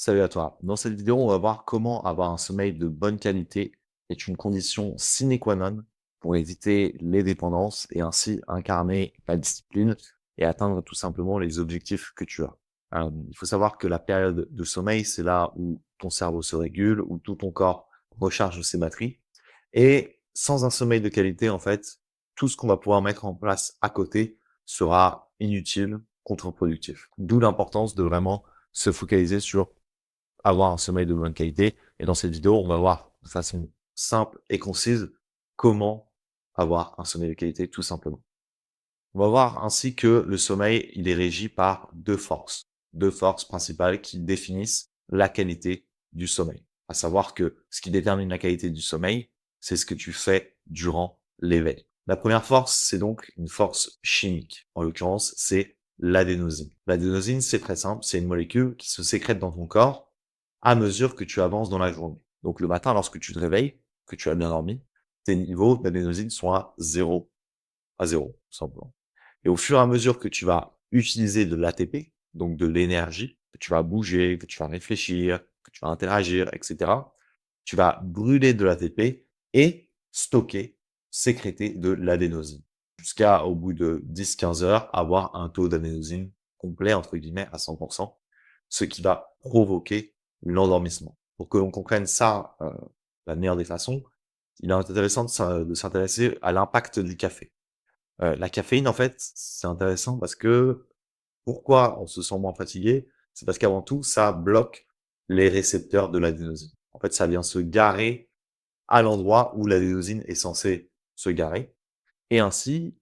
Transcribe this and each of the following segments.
Salut à toi. Dans cette vidéo, on va voir comment avoir un sommeil de bonne qualité est une condition sine qua non pour éviter les dépendances et ainsi incarner la discipline et atteindre tout simplement les objectifs que tu as. Il faut savoir que la période de sommeil, c'est là où ton cerveau se régule, où tout ton corps recharge ses batteries. Et sans un sommeil de qualité, en fait, tout ce qu'on va pouvoir mettre en place à côté sera inutile, contre-productif. D'où l'importance de vraiment se focaliser sur avoir un sommeil de bonne qualité. Et dans cette vidéo, on va voir de façon simple et concise comment avoir un sommeil de qualité tout simplement. On va voir ainsi que le sommeil, il est régi par deux forces principales qui définissent la qualité du sommeil. À savoir que ce qui détermine la qualité du sommeil, c'est ce que tu fais durant l'éveil. La première force, c'est donc une force chimique. En l'occurrence, c'est l'adénosine. L'adénosine, c'est très simple, c'est une molécule qui se sécrète dans ton corps à mesure que tu avances dans la journée. Donc le matin, lorsque tu te réveilles, que tu as bien dormi, tes niveaux d'adénosine sont à zéro, tout simplement. Et au fur et à mesure que tu vas utiliser de l'ATP, donc de l'énergie, que tu vas bouger, que tu vas réfléchir, que tu vas interagir, etc., tu vas brûler de l'ATP et stocker, sécréter de l'adénosine. Jusqu'à, au bout de 10-15 heures, avoir un taux d'adénosine complet, entre guillemets, à 100%, ce qui va provoquer l'endormissement. Pour que l'on comprenne ça, la meilleure des façons, il est intéressant de s'intéresser à l'impact du café. La caféine, en fait, c'est intéressant parce que pourquoi on se sent moins fatigué? C'est parce qu'avant tout, ça bloque les récepteurs de l'adénosine. En fait, ça vient se garer à l'endroit où l'adénosine est censée se garer et ainsi,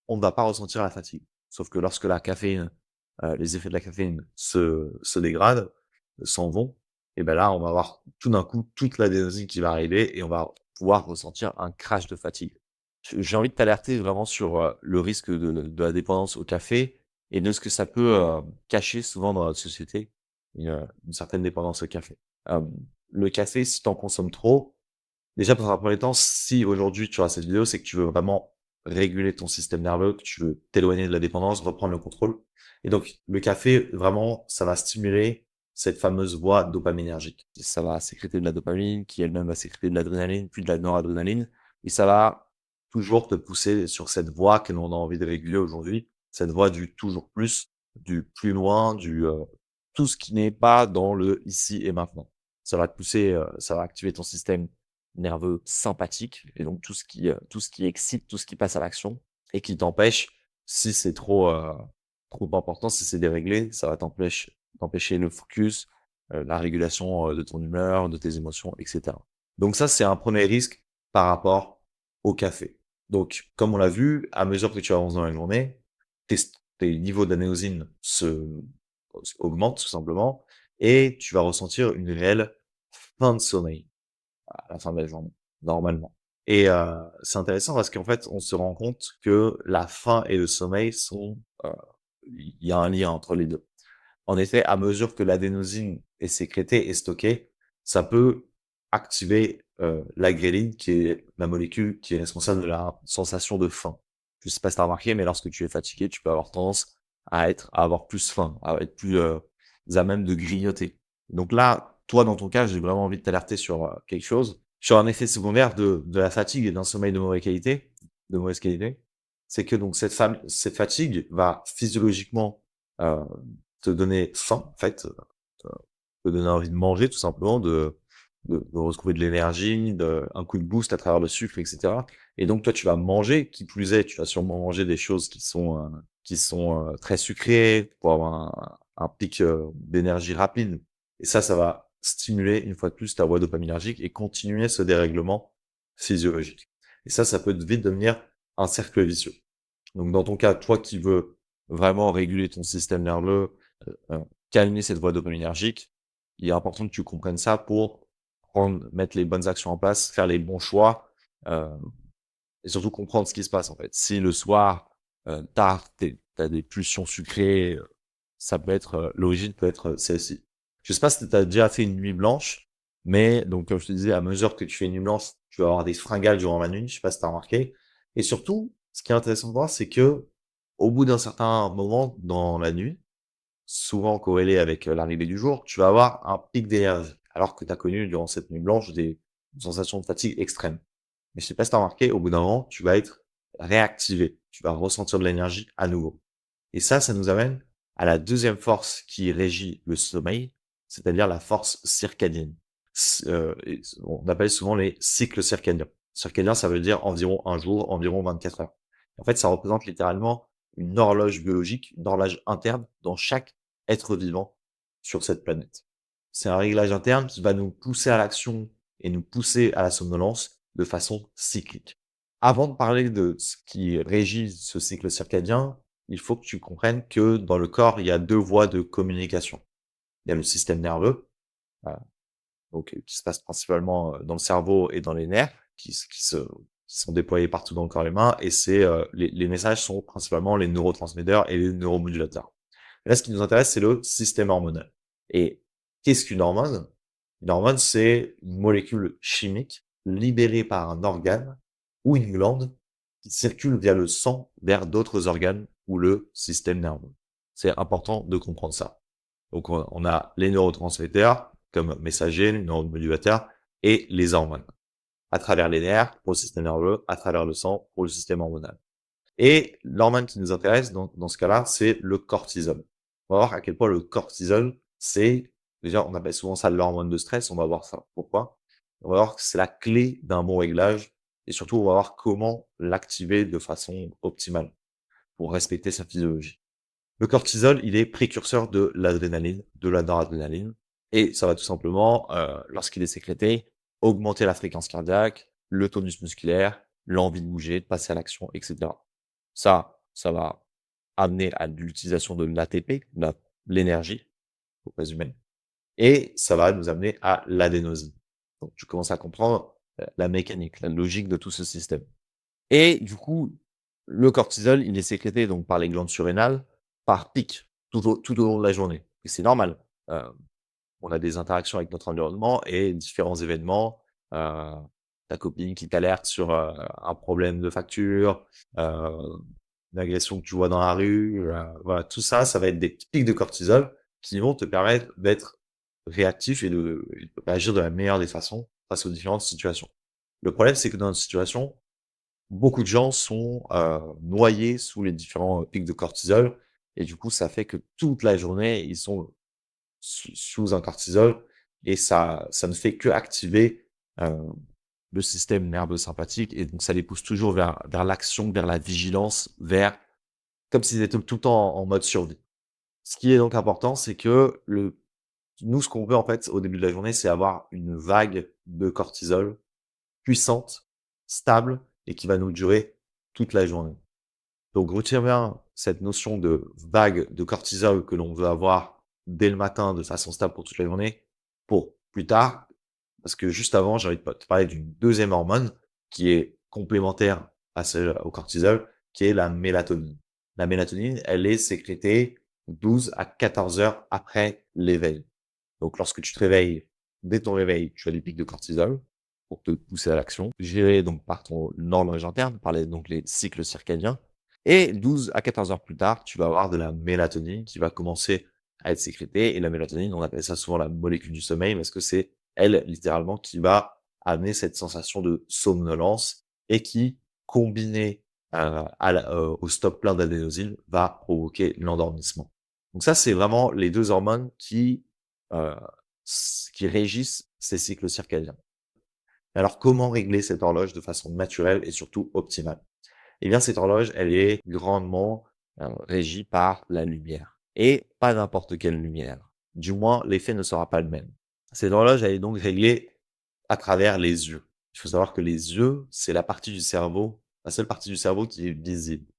on ne va pas ressentir la fatigue. Sauf que lorsque la caféine, les effets de la caféine se dégradent, s'en vont, et ben là, on va avoir tout d'un coup toute l'adénosine qui va arriver et on va pouvoir ressentir un crash de fatigue. J'ai envie de t'alerter vraiment sur, le risque de la dépendance au café et de ce que ça peut, cacher souvent dans notre société, une certaine dépendance au café. Hem, le café, si tu en consommes trop, déjà, dans un premier temps, si aujourd'hui tu as cette vidéo, c'est que tu veux vraiment réguler ton système nerveux, que tu veux t'éloigner de la dépendance, reprendre le contrôle. Et donc, le café, vraiment, ça va stimuler cette fameuse voie dopaminergique. Ça va sécréter de la dopamine, qui elle-même va sécréter de l'adrénaline, puis de la noradrénaline. Et ça va toujours te pousser sur cette voie que l'on a envie de réguler aujourd'hui. Cette voie du toujours plus, du plus loin, tout ce qui n'est pas dans le ici et maintenant. Ça va te pousser, ça va activer ton système nerveux sympathique et donc tout ce qui excite, tout ce qui passe à l'action et qui t'empêche, si c'est trop important, si c'est déréglé, ça va t'empêcher le focus, la régulation, de ton humeur, de tes émotions et cetera. Donc ça, c'est un premier risque par rapport au café. Donc, comme on l'a vu, à mesure que tu avances dans la journée, tes tes niveaux d'adénosine augmentent tout simplement et tu vas ressentir une réelle faim de sommeil à la fin de la journée, normalement. Et c'est intéressant parce qu'en fait, on se rend compte que la faim et le sommeil il y a un lien entre les 2. En effet, à mesure que l'adénosine est sécrétée et stockée, ça peut activer, la gréline qui est la molécule qui est responsable de la sensation de faim. Je sais pas si tu as remarqué, mais lorsque tu es fatigué, tu peux avoir tendance à avoir plus faim, à être plus, à même de grignoter. Donc là, toi, dans ton cas, j'ai vraiment envie de t'alerter sur, quelque chose, sur un effet secondaire de la fatigue et d'un sommeil de mauvaise qualité. C'est que donc cette fatigue va physiologiquement, heu, te donner faim, en fait, te donner envie de manger tout simplement, de retrouver de l'énergie, un coup de boost à travers le sucre et cetera et donc toi, tu vas manger, qui plus est, tu vas sûrement manger des choses qui sont, très sucrées pour avoir un pic, d'énergie rapide et ça va stimuler une fois de plus ta voie dopaminergique et continuer ce dérèglement physiologique et ça peut vite devenir un cercle vicieux. Donc dans ton cas, toi qui veux vraiment réguler ton système nerveux, calmer cette voie dopaminergique, il est important que tu comprennes ça pour mettre les bonnes actions en place, faire les bons choix, hem et surtout comprendre ce qui se passe, en fait. Si le soir, tard, tu as des pulsions sucrées, ça peut être, l'origine peut être, celle-ci. Je sais pas si tu as déjà fait une nuit blanche, mais donc comme je te disais, à mesure que tu fais une nuit blanche, tu vas avoir des fringales durant la nuit, je sais pas si tu as remarqué et surtout, ce qui est intéressant de voir, c'est que au bout d'un certain moment dans la nuit, souvent corrélé avec l'arrivée du jour, tu vas avoir un pic d'énergie, alors que tu as connu durant cette nuit blanche des sensations de fatigue extrêmes. Mais je sais pas si tu as remarqué, au bout d'un moment, tu vas être réactivé, tu vas ressentir de l'énergie à nouveau. Et ça nous amène à la deuxième force qui régit le sommeil, c'est-à-dire la force circadienne. On appelle souvent les cycles circadiens. Circadien, ça veut dire environ un jour, environ 24 heures. En fait, ça représente littéralement une horloge biologique, une horloge interne dans chaque être vivant sur cette planète. C'est un réglage interne qui va nous pousser à l'action et nous pousser à la somnolence de façon cyclique. Avant de parler de ce qui régit ce cycle circadien, il faut que tu comprennes que dans le corps, il y a 2 voies de communication. Il y a le système nerveux, heu, qui se passe principalement, dans le cerveau et dans les nerfs, qui sont déployés partout dans le corps humain et c'est, les messages sont principalement les neurotransmetteurs et les neuromodulateurs. Là, ce qui nous intéresse, c'est le système hormonal. Et qu'est-ce qu'une hormone? Une hormone, c'est une molécule chimique libérée par un organe ou une glande qui circule via le sang vers d'autres organes ou le système nerveux. C'est important de comprendre ça. Donc, on a les neurotransmetteurs comme messagers, les neuromodulateurs et les hormones. À travers les nerfs pour le système nerveux, à travers le sang pour le système hormonal. Et l'hormone qui nous intéresse dans ce cas-là, c'est le cortisol. On va voir à quel point le cortisol, c'est déjà, on appelle souvent ça l'hormone de stress, on va voir ça. Pourquoi? On va voir que c'est la clé d'un bon réglage et surtout, on va voir comment l'activer de façon optimale pour respecter sa physiologie. Le cortisol, il est précurseur de l'adrénaline, de la noradrénaline et ça va tout simplement, lorsqu'il est sécrété, augmenter la fréquence cardiaque, le tonus musculaire, l'envie de bouger, de passer à l'action et cetera. Ça va amener à l'utilisation de l'ATP, l'énergie, pour résumer, et ça va nous amener à l'adénosine. Donc tu commences à comprendre, la mécanique, la logique de tout ce système. Et du coup, le cortisol, il est sécrété donc par les glandes surrénales, par pic, tout au long de la journée. Et c'est normal. Heu, on a des interactions avec notre environnement et différents événements, heu, ta copine qui t'alerte sur, un problème de facture, une agression que tu vois dans la rue, voilà, tout ça, ça va être des petits pics de cortisol qui vont te permettre d'être réactif et de réagir de la meilleure des façons face aux différentes situations. Le problème, c'est que dans une situation, beaucoup de gens sont, noyés sous les différents, pics de cortisol et du coup, ça fait que toute la journée, ils sont sous un cortisol et ça ne fait qu'activer, le système nerveux sympathique et donc ça les pousse toujours vers l'action, vers la vigilance, vers comme s'ils étaient tout le temps en mode survie. Ce qui est donc important, c'est que nous, ce qu'on veut en fait au début de la journée, c'est avoir une vague de cortisol puissante, stable et qui va nous durer toute la journée. Donc retiens bien cette notion de vague de cortisol que l'on veut avoir dès le matin de façon stable pour toute la journée, pour plus tard, parce que juste avant, j'ai envie de te parler d'une deuxième hormone qui est complémentaire à celle au cortisol, qui est la mélatonine. La mélatonine, elle est sécrétée 12 à 14 heures après l'éveil. Donc lorsque tu te réveilles, dès ton réveil, tu as des pics de cortisol pour te pousser à l'action, gérés donc par ton horloge interne, par les cycles circadiens. Et 12 à 14 heures plus tard, tu vas avoir de la mélatonine qui va commencer à être sécrétée. Et la mélatonine, on appelle ça souvent la molécule du sommeil parce que c'est elle, littéralement, qui va amener cette sensation de somnolence et qui, combinée au stop plein d'adénosine, va provoquer l'endormissement. Donc ça, c'est vraiment les deux hormones heu, qui régissent ces cycles circadiens. Alors, comment régler cette horloge de façon naturelle et surtout optimale? Eh bien, cette horloge, elle est grandement, régie par la lumière et pas n'importe quelle lumière. Du moins, l'effet ne sera pas le même. Cette horloge, elle est donc réglée à travers les yeux. Il faut savoir que les yeux, c'est la partie du cerveau, la seule partie du cerveau qui est visible.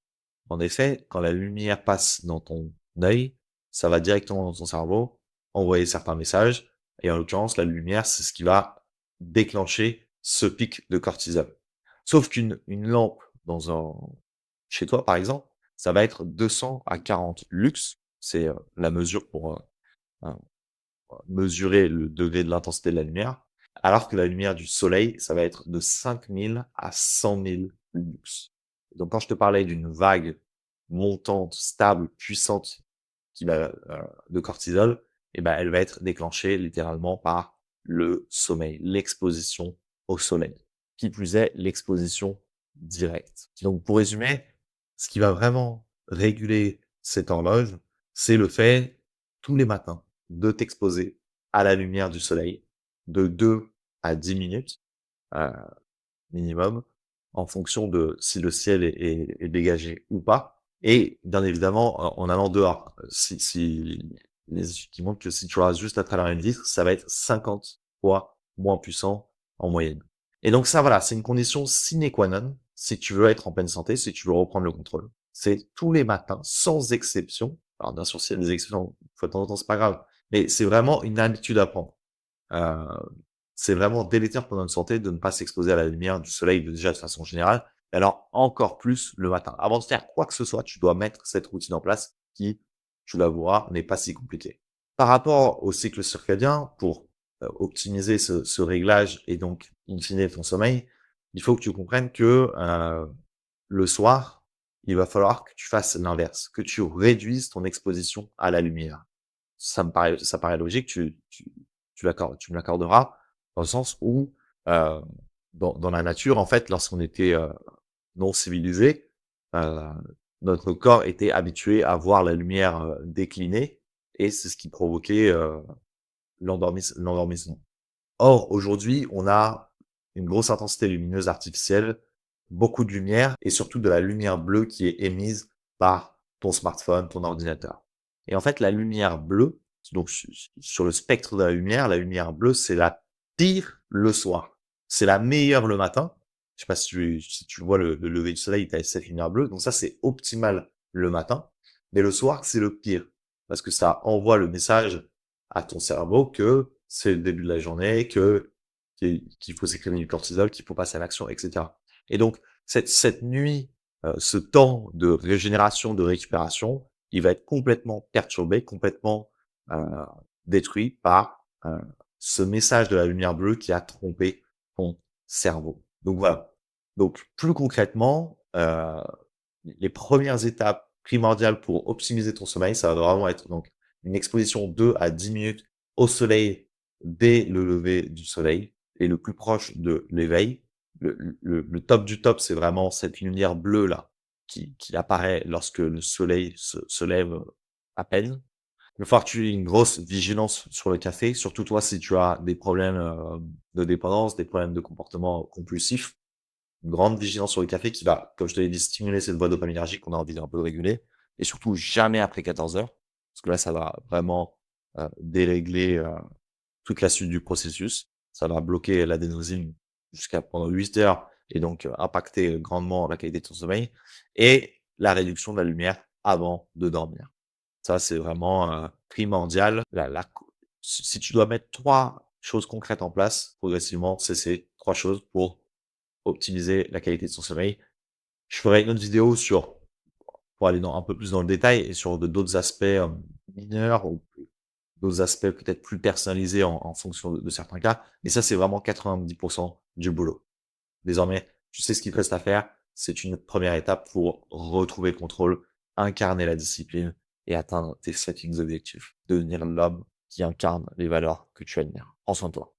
En effet, quand la lumière passe dans ton œil, ça va directement dans ton cerveau, envoyer certains messages et en l'occurrence, la lumière, c'est ce qui va déclencher ce pic de cortisol. Sauf qu'une lampe dans un chez toi, par exemple, ça va être 200 à 40 lux, c'est, la mesure pour, mesurer le degré de l'intensité de la lumière, alors que la lumière du soleil, ça va être de 5000 à 100 000 lux. Donc quand je te parlais d'une vague montante, stable, puissante, de cortisol, et ben, elle va être déclenchée littéralement par le sommeil, l'exposition au soleil. Qui plus est, l'exposition directe. Donc, pour résumer, ce qui va vraiment réguler cette horloge, c'est le fait, tous les matins, de t'exposer à la lumière du soleil de 2 à 10 minutes, heu, minimum, en fonction de si le ciel est dégagé ou pas. Et bien évidemment, en allant dehors. Si les études qui montrent que si tu regardes juste à travers une vitre, ça va être 50 fois moins puissant en moyenne. Et donc ça, voilà, c'est une condition sine qua non si tu veux être en pleine santé, si tu veux reprendre le contrôle. C'est tous les matins, sans exception. Alors bien sûr, s'il y a des exceptions, une fois de temps en temps, c'est pas grave, mais c'est vraiment une habitude à prendre. Heu, c'est vraiment délétère pour notre santé de ne pas s'exposer à la lumière du soleil, déjà de façon générale, mais alors encore plus le matin. Avant de faire quoi que ce soit, tu dois mettre cette routine en place qui, tu l'avoueras, n'est pas si compliquée. Par rapport au cycle circadien, pour, optimiser ce réglage et donc in fine ton sommeil, il faut que tu comprennes que, le soir, il va falloir que tu fasses l'inverse, que tu réduises ton exposition à la lumière. Ça paraît logique, tu me l'accorderas, dans le sens où, heu, dans la nature, en fait, lorsqu'on était, non civilisés, heu, notre corps était habitué à voir la lumière, décliner, et c'est ce qui provoquait, l'endormissement. Or, aujourd'hui, on a une grosse intensité lumineuse artificielle, beaucoup de lumière et surtout de la lumière bleue qui est émise par ton smartphone, ton ordinateur. Et en fait, la lumière bleue, donc sur le spectre de la lumière bleue, c'est la pire le soir. C'est la meilleure le matin. Je sais pas si tu vois le lever du soleil, tu as cette lumière bleue, donc ça, c'est optimal le matin. Mais le soir, c'est le pire parce que ça envoie le message à ton cerveau que c'est le début de la journée, qu'il faut sécréter du cortisol, qu'il faut passer à l'action, et cetera. Et donc cette nuit, ce temps de régénération, de récupération, il va être complètement perturbé, complètement, heu, détruit par, ce message de la lumière bleue qui a trompé ton cerveau. Donc voilà. Donc plus concrètement, les premières étapes primordiales pour optimiser ton sommeil, ça va vraiment être donc une exposition 2 à 10 minutes au soleil dès le lever du soleil et le plus proche de l'éveil. Le top du top, c'est vraiment cette lumière bleue là qui apparaît lorsque le soleil se lève, à peine. Il va falloir que tu aies une grosse vigilance sur le café, surtout toi si tu as des problèmes, de dépendance, des problèmes de comportement compulsif. Une grande vigilance sur le café qui va, comme je te l'ai dit, stimuler cette voie dopaminergique qu'on a envie d'un peu réguler, et surtout jamais après 14 heures, parce que là, ça va vraiment, dérégler, toute la suite du processus. Ça va bloquer l'adénosine jusqu'à pendant 8 heures et donc, impacter grandement la qualité de ton sommeil, et la réduction de la lumière avant de dormir. Ça, c'est vraiment, primordial. La co si tu dois mettre 3 choses concrètes en place progressivement, c'est ces 3 choses pour optimiser la qualité de son sommeil. Je ferai une autre vidéo pour aller dans un peu plus dans le détail et sur d'autres aspects, mineurs, ou d'autres aspects peut-être plus personnalisés en fonction de certains cas. Mais ça, c'est vraiment 90 du boulot. Désormais, tu sais ce qu'il te reste à faire. C'est une première étape pour retrouver le contrôle, incarner la discipline et atteindre tes settings objectifs. Devenir l'homme qui incarne les valeurs que tu admires. Prends soin de toi.